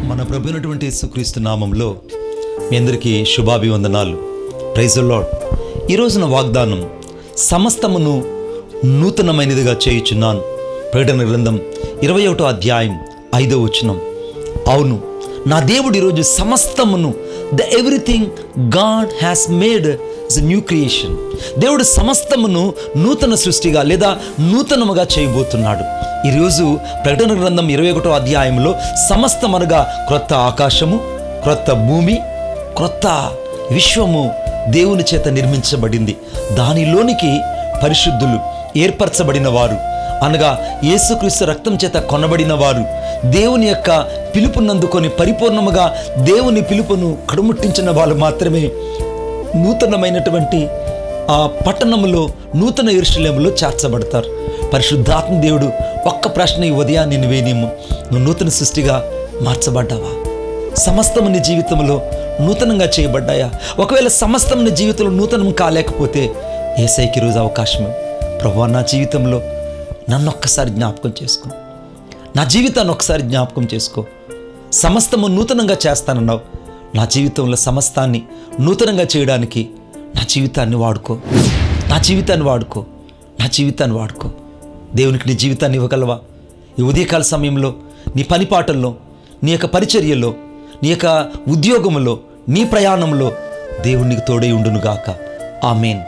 మన ప్రభువైనటువంటి యేసుక్రీస్తు నామంలో మీ అందరికీ శుభాభివందనాలు. Praise the lord. ఈ రోజున వాగ్దానం, సమస్తమును నూతనమైనదిగా చేయుచున్నాను. ప్రకటన గ్రంథం 21వ అధ్యాయం 5వ వచనం. అవును, నా దేవుడు ఈరోజు సమస్తమును, everything God has made is new creation. దేవుడు సమస్తమును నూతన సృష్టిగా లేదా నూతనముగా చేయబోతున్నాడు. ఈరోజు ప్రకటన గ్రంథం 21వ అధ్యాయంలో సమస్తం అనగా క్రొత్త ఆకాశము, క్రొత్త భూమి, క్రొత్త విశ్వము దేవుని చేత నిర్మించబడింది. దానిలోనికి పరిశుద్ధులు, ఏర్పరచబడిన వారు అనగా యేసుక్రీస్తు రక్తం చేత కొనబడిన వారు, దేవుని యొక్క పిలుపునందుకొని పరిపూర్ణముగా దేవుని పిలుపును కడుముట్టించిన వాళ్ళు మాత్రమే నూతనమైనటువంటి ఆ పట్టణములో, నూతన యెరూషలేములో చేర్చబడతారు. పరిశుద్ధాత్మ దేవుడు ఒక్క ప్రశ్న ఈ ఉదయాన్ని నువ్వేనేమో, నువ్వు నూతన సృష్టిగా మార్చబడ్డావా? సమస్తం నీ జీవితంలో నూతనంగా చేయబడ్డాయా? ఒకవేళ సమస్తం నీ జీవితంలో నూతనం కాలేకపోతే యేసయ్యకి ఈరోజు అవకాశం. ప్రభువా, నా జీవితంలో నన్ను ఒక్కసారి జ్ఞాపకం చేసుకో, నా జీవితాన్ని ఒకసారి జ్ఞాపకం చేసుకో. సమస్తము నూతనంగా చేస్తానన్నావు. నా జీవితంలో సమస్తాన్ని నూతనంగా చేయడానికి నా జీవితాన్ని వాడుకో, నా జీవితాన్ని వాడుకో, నా జీవితాన్ని వాడుకో. దేవునికి నీ జీవితాన్ని ఇవ్వగలవా? ఈ ఉదయకాల సమయంలో నీ పనిపాటల్లో, నీ యొక్క పరిచర్యలో, నీ యొక్క ఉద్యోగంలో, నీ ప్రయాణంలో దేవునికి తోడై ఉండునుగాక. ఆమేన్.